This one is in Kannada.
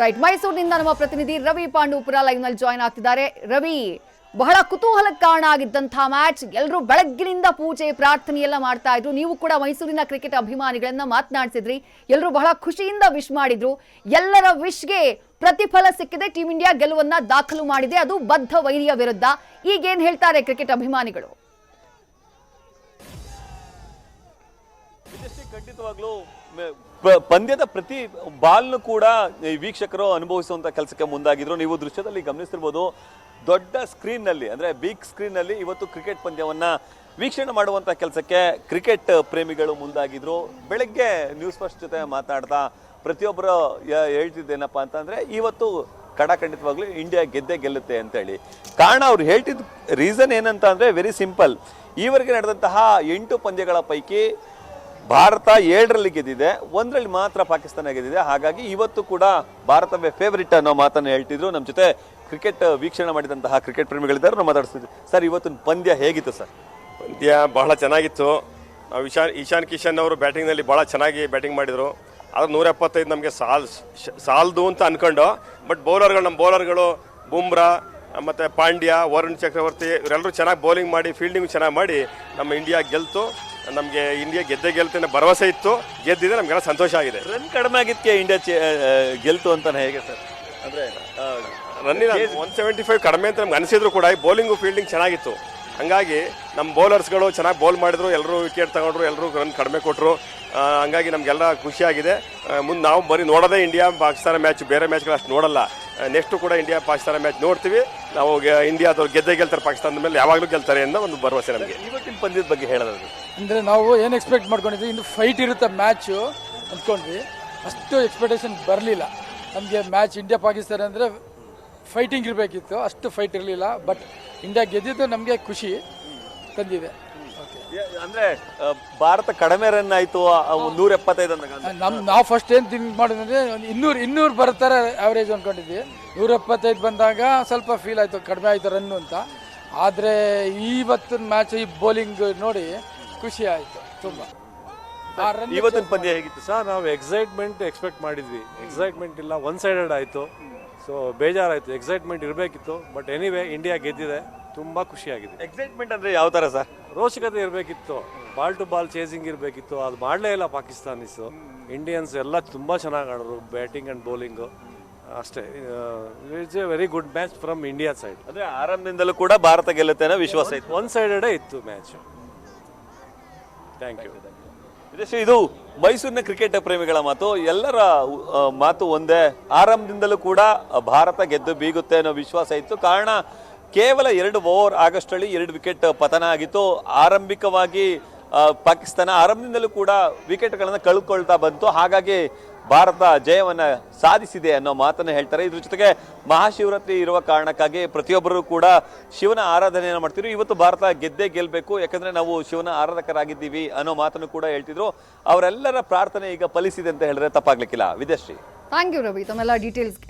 ರೈಟ್, ಮೈಸೂರಿನಿಂದ ನಮ್ಮ ಪ್ರತಿನಿಧಿ ರವಿ ಪಾಂಡೂಪುರ ಲೈವ್ ನಲ್ಲಿ ಜಾಯಿನ್ ಆಗ್ತಿದ್ದಾರೆ. ರವಿ, ಬಹಳ ಕುತೂಹಲಕ್ಕೆ ಕಾರಣ ಆಗಿದ್ದಂತಹ ಮ್ಯಾಚ್. ಎಲ್ಲರೂ ಬೆಳಗ್ಗಿನಿಂದ ಪೂಜೆ ಪ್ರಾರ್ಥನೆ ಎಲ್ಲ ಮಾಡ್ತಾ ಇದ್ರು. ನೀವು ಕೂಡ ಮೈಸೂರಿನ ಕ್ರಿಕೆಟ್ ಅಭಿಮಾನಿಗಳನ್ನ ಮಾತನಾಡಿಸಿದ್ರಿ. ಎಲ್ಲರೂ ಬಹಳ ಖುಷಿಯಿಂದ ವಿಶ್ ಮಾಡಿದ್ರು. ಎಲ್ಲರ ವಿಶ್ಗೆ ಪ್ರತಿಫಲ ಸಿಕ್ಕಿದೆ. ಟೀಂ ಇಂಡಿಯಾ ಗೆಲುವನ್ನ ದಾಖಲು ಮಾಡಿದೆ, ಅದು ಬದ್ಧ ವೈರಿಯ ವಿರುದ್ಧ. ಈಗೇನ್ ಹೇಳ್ತಾರೆ ಕ್ರಿಕೆಟ್ ಅಭಿಮಾನಿಗಳು? ಖಂಡಿತವಾಗ್ಲೂ ಪಂದ್ಯದ ಪ್ರತಿ ಬಾಲ್ನು ಕೂಡ ವೀಕ್ಷಕರು ಅನುಭವಿಸುವಂತ ಕೆಲಸಕ್ಕೆ ಮುಂದಾಗಿದ್ರು. ನೀವು ದೃಶ್ಯದಲ್ಲಿ ಗಮನಿಸ್ತಿರ್ಬೋದು, ದೊಡ್ಡ ಸ್ಕ್ರೀನ್ ನಲ್ಲಿ ಅಂದ್ರೆ ಬಿಗ್ ಸ್ಕ್ರೀನ್ ನಲ್ಲಿ ಇವತ್ತು ಕ್ರಿಕೆಟ್ ಪಂದ್ಯವನ್ನ ವೀಕ್ಷಣೆ ಮಾಡುವಂತ ಕೆಲಸಕ್ಕೆ ಕ್ರಿಕೆಟ್ ಪ್ರೇಮಿಗಳು ಮುಂದಾಗಿದ್ರು. ಬೆಳಗ್ಗೆ ನ್ಯೂಸ್ ಫಸ್ಟ್ ಜೊತೆ ಮಾತಾಡ್ತಾ ಪ್ರತಿಯೊಬ್ಬರು ಹೇಳ್ತಿದ್ದೇನಪ್ಪ ಅಂತಂದ್ರೆ ಇವತ್ತು ಖಂಡಿತವಾಗ್ಲೂ ಇಂಡಿಯಾ ಗೆದ್ದೇ ಗೆಲ್ಲುತ್ತೆ ಅಂತ ಹೇಳಿ. ಕಾರಣ ಅವ್ರು ಹೇಳ್ತಿದ್ದ ರೀಸನ್ ಏನಂತ ಅಂದ್ರೆ ವೆರಿ ಸಿಂಪಲ್. ಈವರೆಗೆ ನಡೆದಂತಹ 8 ಪಂದ್ಯಗಳ ಪೈಕಿ ಭಾರತ 7ರಲ್ಲಿ ಗೆದ್ದಿದೆ, 1ರಲ್ಲಿ ಮಾತ್ರ ಪಾಕಿಸ್ತಾನ ಗೆದ್ದಿದೆ. ಹಾಗಾಗಿ ಇವತ್ತು ಕೂಡ ಭಾರತವೇ ಫೇವರಿಟ್ ಅನ್ನೋ ಮಾತನ್ನು ಹೇಳ್ತಿದ್ರು. ನಮ್ಮ ಜೊತೆ ಕ್ರಿಕೆಟ್ ವೀಕ್ಷಣೆ ಮಾಡಿದಂತಹ ಕ್ರಿಕೆಟ್ ಪ್ರೇಮಿಗಳಿದ್ದಾರೆ, ನಾವು ಮಾತಾಡ್ತಿದ್ವಿ. ಸರ್, ಇವತ್ತಿನ ಪಂದ್ಯ ಹೇಗಿತ್ತು ಸರ್? ಪಂದ್ಯ ಬಹಳ ಚೆನ್ನಾಗಿತ್ತು. ನಾವು ಇಶಾನ್ ಕಿಶನ್ ಅವರು ಬ್ಯಾಟಿಂಗ್ನಲ್ಲಿ ಭಾಳ ಚೆನ್ನಾಗಿ ಬ್ಯಾಟಿಂಗ್ ಮಾಡಿದರು. ಆದ್ರೆ 175 ನಮಗೆ ಸಾಲದು ಅಂತ ಅನ್ಕೊಂಡು, ಬಟ್ ನಮ್ಮ ಬೌಲರ್ಗಳು ಬುಮ್ರಾ ಮತ್ತು ಪಾಂಡ್ಯ, ವರುಣ್ ಚಕ್ರವರ್ತಿ ಇವರೆಲ್ಲರೂ ಚೆನ್ನಾಗಿ ಬೌಲಿಂಗ್ ಮಾಡಿ ಫೀಲ್ಡಿಂಗ್ ಚೆನ್ನಾಗಿ ಮಾಡಿ ನಮ್ಮ ಇಂಡಿಯಾ ಗೆಲ್ತು. ನಮಗೆ ಇಂಡಿಯಾ ಗೆಲ್ತೇನೆ ಭರವಸೆ ಇತ್ತು. ಗೆದ್ದಿದೆ, ನಮಗೆಲ್ಲ ಸಂತೋಷ ಆಗಿದೆ. ರನ್ ಕಡಿಮೆ ಆಗಿದ್ದಕ್ಕೆ ಇಂಡಿಯಾ ಗೆಲ್ತು ಅಂತಾನೆ ಹೇಗೆ ಸರ್? ಅಂದರೆ ರನ್ನಿನ 175 ಕಡಿಮೆ ಅಂತ ನಮ್ಗೆ ಅನಿಸಿದ್ರು ಕೂಡ ಬೌಲಿಂಗು ಫೀಲ್ಡಿಂಗ್ ಚೆನ್ನಾಗಿತ್ತು. ಹಂಗಾಗಿ ನಮ್ಮ ಬೌಲರ್ಸ್ಗಳು ಚೆನ್ನಾಗಿ ಬೌಲ್ ಮಾಡಿದ್ರು, ಎಲ್ಲರೂ ವಿಕೆಟ್ ತಗೊಂಡ್ರು, ಎಲ್ಲರೂ ರನ್ ಕಡಿಮೆ ಕೊಟ್ಟರು. ಹಂಗಾಗಿ ನಮಗೆಲ್ಲ ಖುಷಿಯಾಗಿದೆ. ಮುಂದೆ ನಾವು ಬರೀ ನೋಡೋದೇ ಇಂಡಿಯಾ ಪಾಕಿಸ್ತಾನ ಮ್ಯಾಚ್, ಬೇರೆ ಮ್ಯಾಚ್ಗಳು ಅಷ್ಟು ನೋಡಲ್ಲ. ನೆಕ್ಸ್ಟು ಕೂಡ ಇಂಡಿಯಾ ಪಾಕಿಸ್ತಾನ ಮ್ಯಾಚ್ ನೋಡ್ತೀವಿ. ನಾವು ಇಂಡಿಯಾದವ್ರು ಗೆಲ್ತಾರೆ, ಪಾಕಿಸ್ತಾನದ ಮೇಲೆ ಯಾವಾಗಲೂ ಗೆಲ್ತಾರೆ ಅನ್ನೋ ಒಂದು ಭರವಸೆ ನಮಗೆ. ಇವತ್ತಿನ ಪಂದ್ಯದ ಬಗ್ಗೆ ಹೇಳೋದು ಅಂದರೆ ನಾವು ಏನು ಎಕ್ಸ್ಪೆಕ್ಟ್ ಮಾಡ್ಕೊಂಡಿದ್ವಿ, ಇನ್ನು ಫೈಟ್ ಇರುತ್ತೆ ಮ್ಯಾಚು ಅಂದ್ಕೊಂಡ್ವಿ. ಅಷ್ಟು ಎಕ್ಸ್ಪೆಕ್ಟೇಷನ್ ಬರಲಿಲ್ಲ ನಮಗೆ. ಮ್ಯಾಚ್ ಇಂಡಿಯಾ ಪಾಕಿಸ್ತಾನ ಅಂದರೆ ಫೈಟಿಂಗ್ ಇರಬೇಕಿತ್ತು, ಅಷ್ಟು ಫೈಟ್ ಇರಲಿಲ್ಲ. ಬಟ್ ಇಂಡಿಯಾ ಗೆದ್ದಿದ್ದು ನಮಗೆ ಖುಷಿ ತಂದಿದೆ. ಅಂದ್ರೆ ಭಾರತ ಕಡಿಮೆ ರನ್ ಆಯ್ತು, 175 ನಾವು ಫಸ್ಟ್ ಏನು ಥಿಂಕ್ ಮಾಡಿದ್ರೆ 200 ಬರ್ತಾರೆ ಆವ್ರೇಜ್ ಅಂದ್ಕೊಂಡಿದ್ವಿ. 175 ಬಂದಾಗ ಸ್ವಲ್ಪ ಫೀಲ್ ಆಯಿತು, ಕಡಿಮೆ ಆಯಿತು ರನ್ನು ಅಂತ. ಆದರೆ ಇವತ್ತಿನ ಮ್ಯಾಚ್ ಈ ಬೌಲಿಂಗ್ ನೋಡಿ ಖುಷಿ ಆಯಿತು ತುಂಬ. ಇವತ್ತಿನ ಪಂದ್ಯ ಹೇಗಿತ್ತು ಸರ್? ನಾವು ಎಕ್ಸೈಟ್ಮೆಂಟ್ ಎಕ್ಸ್ಪೆಕ್ಟ್ ಮಾಡಿದ್ವಿ, ಎಕ್ಸೈಟ್ಮೆಂಟ್ ಇಲ್ಲ, ಒನ್ ಸೈಡೆಡ್ ಆಯಿತು. ಸೊ ಬೇಜಾರಾಯಿತು. ಎಕ್ಸೈಟ್ಮೆಂಟ್ ಇರಬೇಕಿತ್ತು, ಬಟ್ ಎನಿವೇ ಇಂಡಿಯಾ ಗೆದ್ದಿದೆ, ತುಂಬ ಖುಷಿಯಾಗಿದೆ. ಎಕ್ಸೈಟ್ಮೆಂಟ್ ಅಂದ್ರೆ ಯಾವ ಥರ ಸರ್? ರೋಚಕತೆ ಇರಬೇಕಿತ್ತು, ಬಾಲ್ ಟು ಬಾಲ್ ಚೇಸಿಂಗ್ ಇರಬೇಕಿತ್ತು. ಅದು ಮಾಡಲೇ ಇಲ್ಲ ಪಾಕಿಸ್ತಾನೀಸು. ಇಂಡಿಯನ್ಸ್ ಎಲ್ಲ ತುಂಬ ಚೆನ್ನಾಗಿ ಆಡಿದ್ರು, ಬ್ಯಾಟಿಂಗ್ ಆ್ಯಂಡ್ ಬೌಲಿಂಗು ಅಷ್ಟೇ. It's a very good match from India side. ಅಂದ್ರೆ ಆರಂಭದಿಂದಲೂ ಕೂಡ ಭಾರತ ಗೆಲ್ಲುತ್ತೆ ಅನ್ನೋ ವಿಶ್ವಾಸ ಇತ್ತು. ಒನ್ ಸೈಡೆಡೇ ಇತ್ತು ಮ್ಯಾಚ್. Thank you. ಇದು ಮೈಸೂರಿನ ಕ್ರಿಕೆಟ್ ಪ್ರೇಮಿಗಳ ಮಾತು. ಎಲ್ಲರ ಮಾತು ಒಂದೇ, ಆರಂಭದಿಂದಲೂ ಕೂಡ ಭಾರತ ಗೆದ್ದು ಬೀಗುತ್ತೆ ಅನ್ನೋ ವಿಶ್ವಾಸ ಇತ್ತು. ಕಾರಣ ಕೇವಲ 2 ಓವರ್ ಆಗಸ್ಟ್ರಲ್ಲಿ 2 ವಿಕೆಟ್ ಪತನ ಆಗಿತ್ತು. ಆರಂಭಿಕವಾಗಿ ಪಾಕಿಸ್ತಾನ ಆರಂಭದಿಂದಲೂ ಕೂಡ ವಿಕೆಟ್ಗಳನ್ನು ಕಳ್ಕೊಳ್ತಾ ಬಂತು. ಹಾಗಾಗಿ ಭಾರತ ಜಯವನ್ನ ಸಾಧಿಸಿದೆ ಅನ್ನೋ ಮಾತನ್ನು ಹೇಳ್ತಾರೆ. ಇದ್ರ ಜೊತೆಗೆ ಮಹಾಶಿವರಾತ್ರಿ ಇರುವ ಕಾರಣಕ್ಕಾಗಿ ಪ್ರತಿಯೊಬ್ಬರು ಕೂಡ ಶಿವನ ಆರಾಧನೆಯನ್ನು ಮಾಡ್ತಿದ್ರು. ಇವತ್ತು ಭಾರತ ಗೆದ್ದೇ ಗೆಲ್ಲಬೇಕು, ಯಾಕಂದ್ರೆ ನಾವು ಶಿವನ ಆರಾಧಕರಾಗಿದ್ದೀವಿ ಅನ್ನೋ ಮಾತನ್ನು ಕೂಡ ಹೇಳ್ತಿದ್ರು. ಅವರೆಲ್ಲರ ಪ್ರಾರ್ಥನೆ ಈಗ ಫಲಿಸಿದೆ ಅಂತ ಹೇಳಿದ್ರೆ ತಪ್ಪಾಗ್ಲಿಕ್ಕಿಲ್ಲ. ವಿದ್ಯಾಶ್ರೀ, ಥ್ಯಾಂಕ್ ಯು ರವಿ, ತಮ್ಮೆಲ್ಲ ಡೀಟೇಲ್ಸ್.